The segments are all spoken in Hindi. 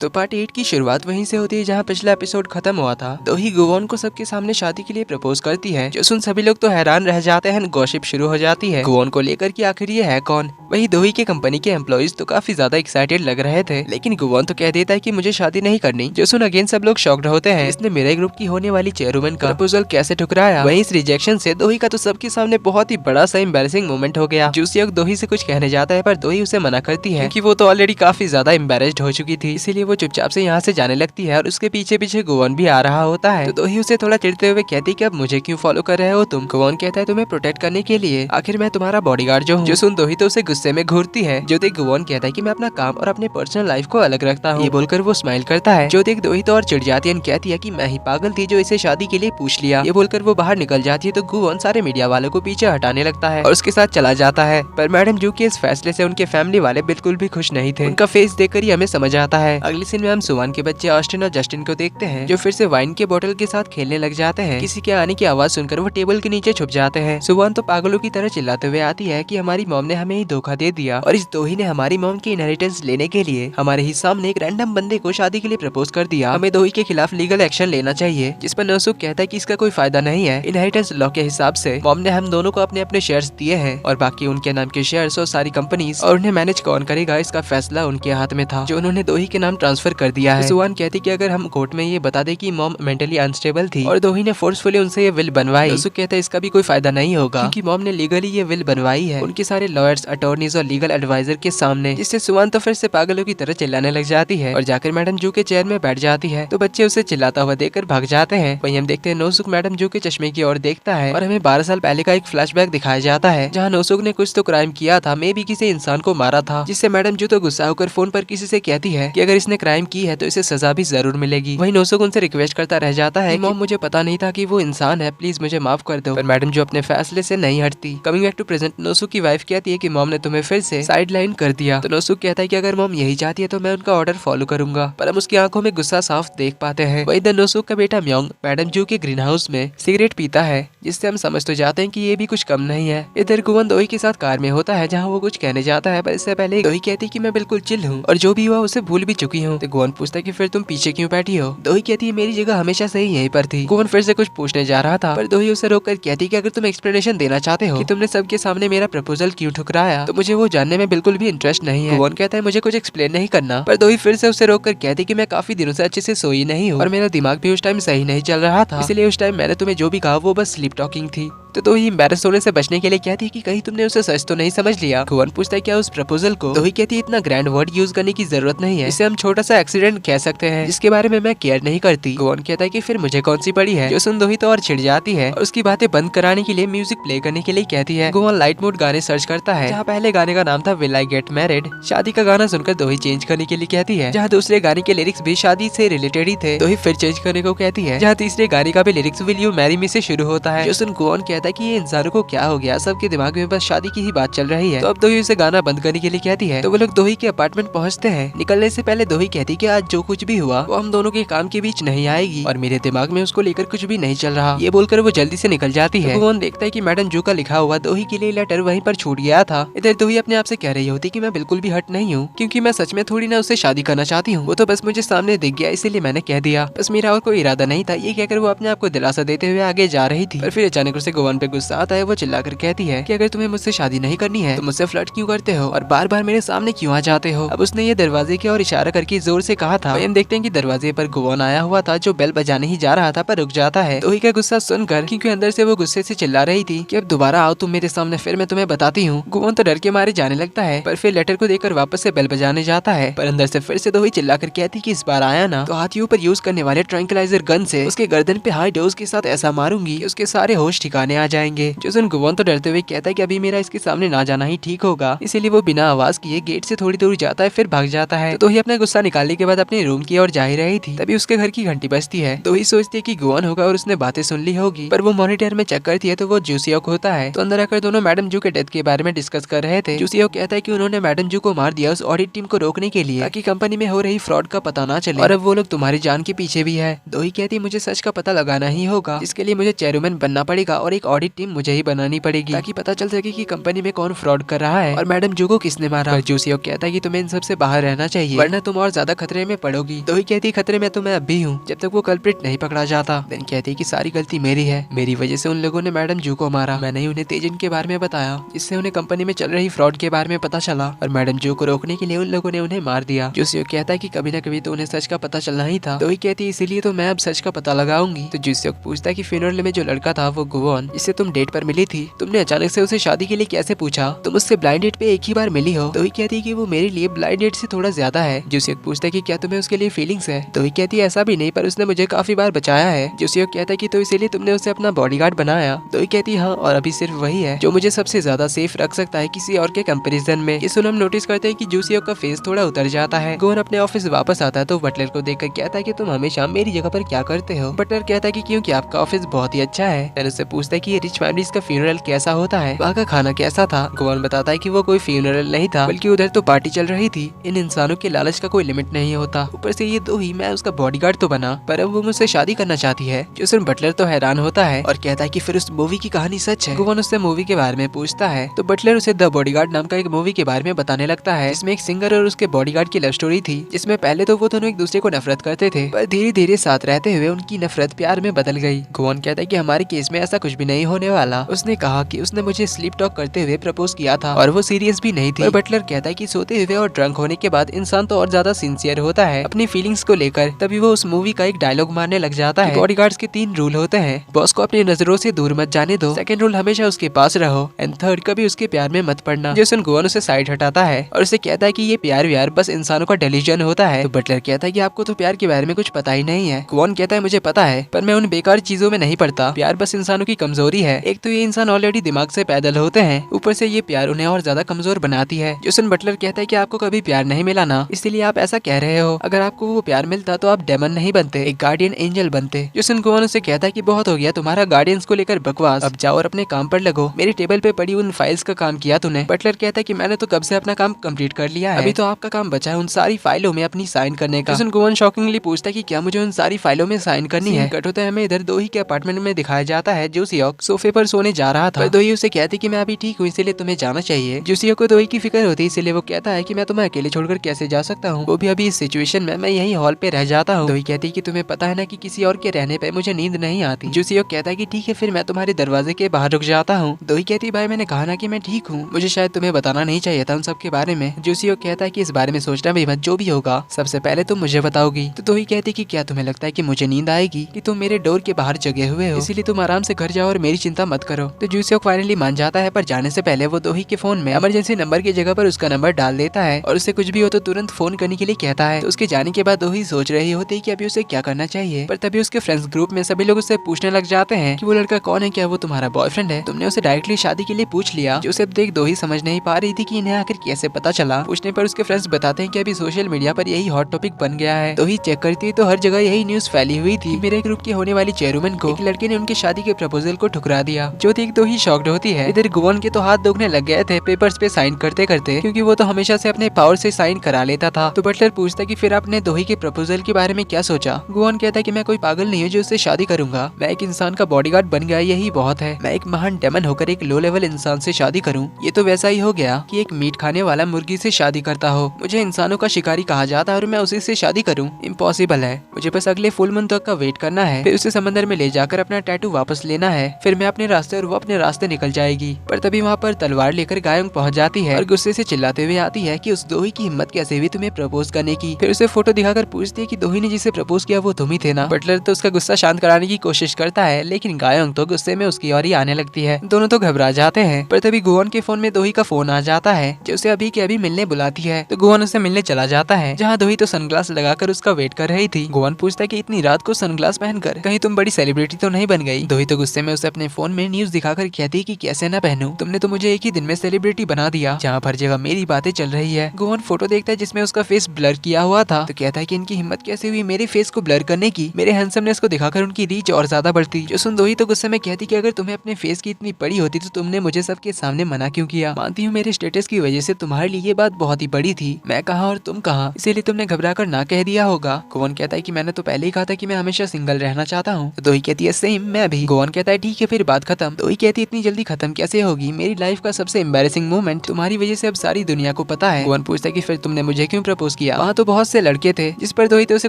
तो पार्ट 8 की शुरुआत वहीं से होती है जहां पिछला एपिसोड खत्म हुआ था। दोही गुवोन को सबके सामने शादी के लिए प्रपोज करती है, जो सुन सभी लोग तो हैरान रह जाते हैं। गॉसिप शुरू हो जाती है गुवोन को लेकर कि आखिर ये है कौन। वही दोही के कंपनी के एम्प्लॉइज तो काफी ज्यादा एक्साइटेड लग रहे थे, लेकिन गुवोन तो कह देता है कि मुझे शादी नहीं करनी। जो सुन अगेन सब लोग शॉक्ड होते हैं, इसने मेरे ग्रुप की होने वाली चेयरवुमन का प्रपोजल कैसे ठुकराया। वहीं इस रिजेक्शन से दोही का तो सबके सामने बहुत ही बड़ा सा एम्बैरेसिंग मोमेंट हो गया। जूसियोक दोही से कुछ कहने जाता है, पर दोही उसे मना करती है क्योंकि वो तो ऑलरेडी काफी ज्यादा एम्बैरेस्ड हो चुकी थी, इसीलिए वो चुपचाप से यहाँ से जाने लगती है और उसके पीछे पीछे गुवोन भी आ रहा होता है। तो दोही उसे थोड़ा चिढ़ते हुए कहती कि अब मुझे क्यों फॉलो कर रहे हो तुम। गुवोन कहता है तुम्हें प्रोटेक्ट करने के लिए, आखिर मैं तुम्हारा बॉडीगार्ड जो हूँ। जो सुन दोही तो उसे गुस्से में घूरती है। जो देख गुवोन कहता है कि मैं अपना काम और अपने पर्सनल लाइफ को अलग रखता हूँ। ये बोलकर वो स्माइल करता है। जो देख दोही तो और चिढ़ जाती है, कहती है कि मैं ही पागल थी जो इसे शादी के लिए पूछ लिया। ये बोलकर वो बाहर निकल जाती है तो गुवोन सारे मीडिया वालों को पीछे हटाने लगता है और उसके साथ चला जाता है। पर मैडम जू के इस फैसले से उनके फैमिली वाले बिल्कुल भी खुश नहीं थे। उनका फेस देखकर ही हमें समझ आता है। अगले सीन में हम सुवान के बच्चे ऑस्टिन और जस्टिन को देखते हैं, जो फिर से वाइन के बोतल के साथ खेलने लग जाते हैं। किसी के आने की आवाज सुनकर वो टेबल के नीचे छुप जाते हैं। सुवान तो पागलों की तरह चिल्लाते हुए आती है कि हमारी मॉम ने हमें ही धोखा दे दिया और इस दोही ने हमारी मॉम की इनहेरिटेंस लेने के लिए हमारे ही सामने एक रैंडम बंदे को शादी के लिए प्रपोज कर दिया। हमें दोही के खिलाफ लीगल एक्शन लेना चाहिए। जिस पर नोसुक कहता है कि इसका कोई फायदा नहीं है। इनहेरिटेंस लॉ के हिसाब से मॉम ने हम दोनों को अपने अपने शेयर्स दिए हैं और बाकी उनके नाम के शेयर्स और सारी कंपनीज, और उन्हें मैनेज कौन करेगा इसका फैसला उनके हाथ में था, जो उन्होंने दोही के नाम ट्रांसफर कर दिया है। सुवान कहती कि अगर हम कोर्ट में ये बता दे कि मॉम मेंटली अनस्टेबल थी और दोही ने फोर्सफुली उनसे ये विल बनवाई, नोसुक कहता है इसका भी कोई फायदा नहीं होगा क्योंकि मॉम ने लीगली ये विल बनवाई है उनके सारे लॉयर्स, अटॉर्नीज और लीगल एडवाइजर के सामने। जिससे सुवान तो फिर से पागलों की तरह चिल्लाने लग जाती है और जाकर मैडम जू के चेयर में बैठ जाती है। तो बच्चे उसे चिल्लाता हुआ देखकर भाग जाते हैं। वहीं हम देखते हैं नोसुक मैडम जू के चश्मे की ओर देखता है और हमें 12 साल पहले का एक फ्लैशबैक दिखाया जाता है, जहाँ नोसुक ने कुछ तो क्राइम किया था, मे भी किसी इंसान को मारा था। जिससे मैडम जू तो गुस्सा होकर फोन पर किसी से कहती है कि अगर इसने क्राइम की है तो इसे सजा भी जरूर मिलेगी। वहीं नोसुक उनसे रिक्वेस्ट करता रह जाता है मॉम मुझे पता नहीं था कि वो इंसान है, प्लीज मुझे माफ कर दो। पर मैडम जो अपने फैसले से नहीं हटती। कमिंग बैक टू प्रेजेंट, नोसुक की वाइफ कहती है कि मॉम ने तुम्हें फिर से साइड लाइन कर दिया। तो नोसुक कहता है कि अगर मॉम यही चाहती है तो मैं उनका ऑर्डर फॉलो करूंगा, पर हम उसकी आंखों में गुस्सा साफ देख पाते हैं। वही द नोसुक का बेटा म्योंग मैडम जू के ग्रीन हाउस में सिगरेट पीता है, जिससे हम समझ तो जाते हैं कि ये भी कुछ कम नहीं है। इधर गुवोन दोही के साथ कार में होता है, जहाँ वो कुछ कहने जाता है, पर इससे पहले दोही कहती है कि मैं बिल्कुल चिल हूँ और जो भी हुआ उसे भूल भी चुकी हूँ। तो गुवोन पूछता है कि फिर तुम पीछे क्यों बैठी हो। दोही कहती है मेरी जगह हमेशा से ही यहीं पर थी। गुवोन फिर से कुछ पूछने जा रहा था, पर दोही उसे रोककर कहती कि अगर तुम एक्सप्लेनेशन देना चाहते हो कि तुमने सबके सामने मेरा प्रपोजल क्यों ठुकराया, तो मुझे वो जानने में बिल्कुल भी इंटरेस्ट नहीं है। गुवोन कहता है मुझे कुछ एक्सप्लेन नहीं करना, पर दोही फिर से उसे रोककर कहती कि मैं काफी दिनों से अच्छे से सोई नहीं हूँ और मेरा दिमाग भी उस टाइम सही नहीं चल रहा था, इसलिए उस टाइम मैंने तुम्हें जो भी कहा वो बस स्लीप टॉकिंग थी। तो दोही एम्बैरेस होने से बचने के लिए कहती है कि कहीं तुमने उसे सच तो नहीं समझ लिया। गुवोन पूछता है क्या उस प्रपोजल को। दोही कहती है इतना ग्रैंड वर्ड यूज करने की जरूरत नहीं है, इसे हम छोटा सा एक्सीडेंट कह सकते हैं जिसके बारे में मैं केयर नहीं करती। गुवोन कहता है कि फिर मुझे कौन सी पड़ी है। जो सुन दोही तो और छिड़ जाती है और उसकी बातें बंद कराने के लिए म्यूजिक प्ले करने के लिए कहती है। गुवोन लाइट मूड गाने सर्च करता है, जहाँ पहले गाने का नाम था विल आई गेट मैरिड। शादी का गाना सुनकर दोही चेंज करने के लिए कहती है, जहाँ दूसरे गाने के लिरिक्स भी शादी से रिलेटेड ही थे। दोही फिर चेंज करने को कहती है, जहाँ तीसरे गाने का भी lyrics will you marry me से शुरू होता है। जो सुन गुवोन कहता है कि ये इंसानों क्या हो गया, सबके दिमाग में बस शादी की ही बात चल रही है। तो अब दोही उसे गाना बंद करने के लिए कहती है। तो वो लोग दोही के अपार्टमेंट पहुंचते हैं। निकलने से पहले दोही कहती कि आज जो कुछ भी हुआ वो हम दोनों के काम के बीच नहीं आएगी और मेरे दिमाग में उसको लेकर कुछ भी नहीं चल रहा। ये बोलकर वो जल्दी से निकल जाती है। तो देखता है कि मैडम जू का लिखा हुआ दोही के लिए लेटर वहीं पर छूट गया था। इधर दोही अपने आप से कह रही होती कि मैं बिल्कुल भी हट नहीं हूँ, क्योंकि मैं सच में थोड़ी ना उससे शादी करना चाहती हूँ। वो तो बस मुझे सामने दिख गया इसीलिए मैंने कह दिया, बस मेरा और कोई इरादा नहीं था। ये कहकर वो अपने आप को दिलासा देते हुए आगे जा रही थी, पर फिर अचानक उसे गुवोन पे गुस्सा आता है। वो चिल्लाकर कहती है कि अगर तुम्हें मुझसे शादी नहीं करनी है तो मुझसे फ्लर्ट क्यों करते हो और बार बार मेरे सामने क्यों आ जाते हो। अब उसने ये दरवाजे की ओर इशारा करके जोर से कहा था। हम देखते हैं कि दरवाजे पर गुवोन आया हुआ था, जो बेल बजाने ही जा रहा था पर रुक जाता है। दोही का गुस्सा सुनकर, क्योंकि अंदर से वो गुस्से से चिल्ला रही थी कि अब दोबारा आओ तुम मेरे सामने, फिर मैं तुम्हें बताती हूँ। गुवोन तो डर के मारे जाने लगता है, पर फिर लेटर को देखकर वापस से बेल बजाने जाता है, पर अंदर से फिर से दोही चिल्लाकर कहती कि इस बार आया ना तो हाथियों पर यूज करने वाले ट्रैंक्विलाइजर गन से उसके गर्दन पे हाई डोज के साथ ऐसा मारूंगी कि उसके सारे होश ठिकाने आ जाएंगे। जो सुन गुवोन तो डरते हुए कहता है कि अभी मेरा इसके सामने ना जाना ही ठीक होगा, इसीलिए वो बिना आवाज किए गेट से थोड़ी दूर जाता है, फिर भाग जाता है। तो दोही अपना गुस्सा निकालने के बाद अपने रूम की ओर जा ही रही थी, तभी उसके घर की घंटी बजती है। दोही सोचती है कि गुवोन होगा और उसने बातें सुन ली होगी, पर वो मॉनिटर में चेक करती है तो वो जूसियोक होता है। तो अंदर आकर दोनों मैडम जू के डेथ के बारे में डिस्कस कर रहे थे। जूसियोक कहता है कि उन्होंने मैडम जू को मार दिया उस ऑडिट टीम को रोकने के लिए, ताकि कंपनी में हो रही फ्रॉड का पता ना चले, और अब वो लोग तुम्हारी जान के पीछे भी है। दोही कहती है मुझे सच का पता लगाना ही होगा, जिसके लिए मुझे चेयरमैन बनना पड़ेगा और एक ऑडिट टीम मुझे ही बनानी पड़ेगी ताकि पता चल सके कि कंपनी में कौन फ्रॉड कर रहा है और मैडम जू को किसने मारा। पर जूसियोक कहता है कि तुम्हें इन सब से बाहर रहना चाहिए वरना तुम और ज्यादा खतरे में पड़ोगी। दोही कहती है खतरे में तो मैं अब भी हूँ जब तक वो कल्प्रिट नहीं पकड़ा जाता। देन कहती है कि सारी गलती मेरी है, मेरी वजह से उन लोगों ने मैडम जू को मारा। मैंने उन्हें तेजन के बारे में बताया जिससे उन्हें कंपनी में चल रही फ्रॉड के बारे में पता चला और मैडम जू को रोकने के लिए उन लोगों ने उन्हें मार दिया। जूसियोक कहता है कि कभी न कभी तो उन्हें सच का पता चलना ही था। दोही कहती है इसीलिए तो मैं अब सच का पता लगाऊंगी। तो जूसियोक पूछता है कि फ्यूनरल में जो लड़का था वो गुवॉन जिससे तुम डेट पर मिली थी, तुमने अचानक से उसे शादी के लिए कैसे पूछा? तुम उससे ब्लाइंड डेट पे एक ही बार मिली हो। दोही कहती है कि वो मेरे लिए ब्लाइंड डेट से थोड़ा ज्यादा है। जूसियोक पूछता है कि क्या तुम्हें उसके लिए फीलिंग्स है? दोही कहती है ऐसा भी नहीं, पर उसने मुझे काफी बार बचाया है। जूसियोक कहता है कि तो इसीलिए तुमने उसे अपना बॉडीगार्ड बनाया? दोही कहती है हाँ, और अभी सिर्फ वही है जो मुझे सबसे ज्यादा सेफ रख सकता है किसी और के कंपैरिजन में। ये सुन हम नोटिस करते हैं कि जूसियोक का फेस थोड़ा उतर जाता है। गोवन अपने ऑफिस वापस आता है तो बटलर को देखकर कहता है कि तुम हमेशा मेरी जगह पर क्या करते हो? बटलर कहता है कि क्योंकि आपका ऑफिस बहुत ही अच्छा है। फिर उससे पूछता है कि ये रिच फैमिलीज का फ्यूनरल कैसा होता है, वहाँ का खाना कैसा था? गोवन बताता है कि वो कोई फ्यूनरल नहीं था बल्कि उधर तो पार्टी चल रही थी। इन इंसानों के लालच का कोई लिमिट नहीं होता। ऊपर से ये दोही मैं उसका बॉडीगार्ड तो बना पर अब वो मुझसे शादी करना चाहती है। जो सुन बटलर तो हैरान होता है और कहता है कि फिर उस मूवी की कहानी सच है। गोवन उससे मूवी के बारे में पूछता है तो बटलर उसे द बॉडीगार्ड नाम का एक मूवी के बारे में बताने लगता है जिसमें एक सिंगर और उसके बॉडीगार्ड की लव स्टोरी थी, जिसमें पहले तो वो दोनों एक दूसरे को नफरत करते थे पर धीरे धीरे साथ रहते हुए उनकी नफरत प्यार में बदल गई। गोवन कहता है कि हमारे केस में ऐसा कुछ भी नहीं होने वाला। उसने कहा कि उसने मुझे स्लीप टॉक करते हुए प्रपोज किया था और वो सीरियस भी नहीं थी। और बटलर कहता है कि सोते हुए और ड्रंक होने के बाद इंसान तो और ज्यादा सिंसियर होता है अपनी फीलिंग्स को लेकर। तभी वो उस मूवी का एक डायलॉग मारने लग जाता है। बॉडीगार्ड्स के 3 रूल होते हैं, बॉस को अपनी नजरों से दूर मत जाने दो, सेकंड रूल हमेशा उसके पास रहो, एंड थर्ड कभी उसके प्यार में मत पड़ना। जेसन गोवन उसे साइड हटाता है और उसे कहता है कि ये प्यार व्यार बस इंसानों का डेल्यूजन होता है। तो बटलर कहता है कि आपको तो प्यार के बारे में कुछ पता ही नहीं है। गोवन कहता है मुझे पता है पर मैं उन बेकार चीजों में नहीं पड़ता। प्यार बस इंसानों की कमजोरी है। एक तो ये इंसान ऑलरेडी दिमाग से पैदल होते हैं, ऊपर से ये प्यार उन्हें और ज्यादा कमजोर बनाती है। जेसन बटलर कहता है कि आपको कभी प्यार नहीं मिला ना, इसलिए आप ऐसा कह रहे हो। अगर आपको वो प्यार मिलता तो आप डेमन नहीं बनते, एक गार्डियन एंजल बनते। जेसन गोवन उसे कहता है कि बहुत हो गया तुम्हारा गार्डियंस को लेकर बकवास, अब जाओ और अपने काम पर लगो। मेरी टेबल पे पड़ी उन फाइल्स का काम किया तूने? बटलर कहता है कि मैंने तो कब से अपना काम कंप्लीट कर लिया है, अभी तो आपका काम बचा है उन सारी फाइलों में अपनी साइन करने का। जेसन गोवन शॉकिंगली पूछता है कि क्या मुझे उन सारी फाइलों में साइन करनी है? कट होता है हमें इधर दोही के अपार्टमेंट में दिखाया जाता है। जूसियोक सोफे पर सोने जा रहा था, दोही उसे कहती कि मैं अभी ठीक हूँ इसलिए तुम्हें जाना चाहिए। जूसियोक को दोही की फिक्र होती है इसलिए वो कहता है कि मैं तुम्हें अकेले छोड़कर कैसे जा सकता हूँ, वो भी अभी इस सिचुएशन में, मैं यही हॉल पे रह जाता हूँ। दोही कहती है कि तुम्हें पता है ना कि किसी और के रहने पे मुझे नींद नहीं आती। जूसियोक कहता है कि ठीक है फिर मैं तुम्हारे दरवाजे के बाहर रुक जाता हूँ। दोही कहती है भाई मैंने कहा ना कि मैं ठीक हूँ, मुझे शायद तुम्हें बताना नहीं चाहिए था उन सब के बारे में। जूसियोक कहता है कि इस बारे में सोचना भी मत, जो भी होगा सबसे पहले तुम मुझे बताओगी। तो दोही कहती कि क्या तुम्हें लगता है कि मुझे नींद आएगी कि तुम मेरे डोर के बाहर जगे हुए हो, इसीलिए तुम आराम से घर जाओ और मेरी चिंता मत करो। तो जूसियोक फाइनली मान जाता है पर जाने से पहले वो दोही के फोन में इमरजेंसी नंबर की जगह पर उसका नंबर डाल देता है और उससे कुछ भी हो तो तुरंत फोन करने के लिए कहता है। तो उसके जाने के बाद दोही सोच रही होती है कि अभी उसे क्या करना चाहिए, पर तभी उसके फ्रेंड्स ग्रुप में सभी लोग उससे पूछने लग जाते हैं कि वो लड़का कौन है, क्या वो तुम्हारा बॉयफ्रेंड है? तुमने उसे डायरेक्टली शादी के लिए पूछ लिया? जो उसे देख दोही समझ नहीं पा रही थी कि इन्हें आखिर कैसे पता चला। पूछने पर उसके फ्रेंड्स बताते हैं कि अभी सोशल मीडिया पर यही हॉट टॉपिक बन गया है। दोही चेक करती है तो हर जगह यही न्यूज फैली हुई थी। मेरे ग्रुप की होने वाली चेयरमैन को एक लड़के ने उनकी शादी के प्रपोजल को ठुकरा दिया। जो देख दोही शॉक्ड होती है। इधर गोवन के तो हाथ दुखने लग गए थे पेपर्स पे साइन करते करते, क्योंकि वो तो हमेशा से अपने पावर से साइन करा लेता था। तो बटलर पूछता कि फिर आपने दोही के प्रपोजल के बारे में क्या सोचा? गोवन कहता है कि मैं कोई पागल नहीं हूँ जो उससे शादी करूंगा, मैं एक इंसान का बॉडीगार्ड बन गया यही बहुत है। मैं एक महान डेमन होकर एक लो लेवल इंसान से शादी करूं, ये तो वैसा ही हो गया कि एक मीट खाने वाला मुर्गी से शादी करता हो। मुझे इंसानों का शिकारी कहा जाता है और मैं उसी से शादी करूं, इम्पॉसिबल है। मुझे बस अगले फुल मून तक का वेट करना है, फिर उसे समंदर में ले जाकर अपना टैटू वापस लेना है, फिर मैं अपने रास्ते और वो अपने रास्ते निकल जाएगी। पर तभी वहाँ पर तलवार लेकर गायोंग पहुँच जाती है और गुस्से से चिल्लाते हुए आती है कि उस दोही की हिम्मत कैसे हुई तुम्हें प्रपोज करने की। फिर उसे फोटो दिखाकर पूछती है कि दोही ने जिसे प्रपोज किया वो तुम ही थे ना? बटलर तो उसका गुस्सा शांत कराने की कोशिश करता है लेकिन गायोंग तो गुस्से में उसकी ओर ही आने लगती है। दोनों तो घबरा जाते हैं। पर तभी गोवन के फोन में दोही का फोन आ जाता है जो उसे अभी के अभी मिलने बुलाती है। तो गोवन उसे मिलने चला जाता है जहाँ दोही तो सनग्लास लगाकर उसका वेट कर रही थी। गोवन पूछता है कि इतनी रात को सनग्लास पहनकर कहीं तुम बड़ी सेलिब्रिटी तो नहीं बन गई? दोही तो गुस्से में उसे अपने फोन में न्यूज दिखाकर कहती है कि कैसे न पहनूं, तुमने तो मुझे एक ही दिन में सेलिब्रिटी बना दिया जहाँ हर जगह मेरी बातें चल रही है। गोवन फोटो देखता है जिसमें उसका फेस ब्लर किया हुआ था तो कहता है कि इनकी हिम्मत कैसे हुई मेरे फेस को ब्लर करने की, मेरे हैंडसमनेस को दिखाकर उनकी रीच और ज्यादा बढ़ती। जो सुन दोही तो गुस्से में कहती कि अगर तुम्हें अपने फेस की इतनी बड़ी होती तो तुमने मुझे सबके सामने मना क्यों किया? मानती हूँ मेरे स्टेटस की वजह से तुम्हारे लिए ये बात बहुत ही बड़ी थी, मैं कहाँ और तुम कहाँ, इसीलिए तुमने घबरा कर ना कह दिया होगा। गोवन कहता है कि मैंने तो पहले ही कहा था कि मैं हमेशा सिंगल रहना चाहता हूँ। तो दोही कहती है सेम मैं भी। गोवन कहता है ठीक के फिर बात खत्म। दोही कहती इतनी जल्दी खत्म कैसे होगी, मेरी लाइफ का सबसे एम्बैरेसिंग मोमेंट तुम्हारी वजह से अब सारी दुनिया को पता है। कुवोन पूछता है कि फिर तुमने मुझे क्यों प्रपोज किया, वहाँ तो बहुत से लड़के थे। जिस पर दोही तो उसे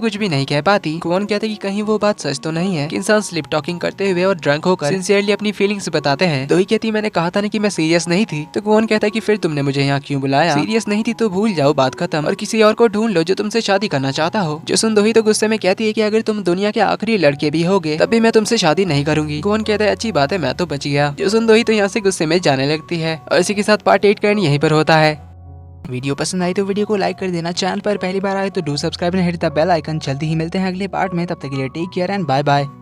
कुछ भी नहीं कह पाती। कुवोन कहता है कि कहीं वो बात सच तो नहीं है कि इंसान स्लिप टॉकिंग करते हुए और ड्रंक होकर सिंसियरली अपनी फीलिंग्स बताते हैं। दोही कहती मैंने कहा था ना कि मैं सीरियस नहीं थी। तो कुवोन कहता है कि फिर तुमने मुझे यहाँ क्यों बुलाया, सीरियस नहीं थी तो भूल जाओ, बात खत्म और किसी और को ढूंढ लो जो तुमसे शादी करना चाहता हो। जो सुन दोही तो गुस्से में कहती है कि अगर तुम दुनिया के आखिरी लड़के भी होगे तब भी मैं तुमसे शादी नहीं करूंगी। कुवोन कहता है अच्छी बात है, मैं तो बच गया। जो सुन दोही तो यहाँ से गुस्से में जाने लगती है और इसी के साथ पार्ट 8 का एंड यहीं पर होता है। वीडियो पसंद आई तो वीडियो को लाइक कर देना, चैनल पर पहली बार आए तो do subscribe and hit the bell icon. जल्दी ही मिलते हैं अगले पार्ट में, तब तक के लिए take care and bye bye.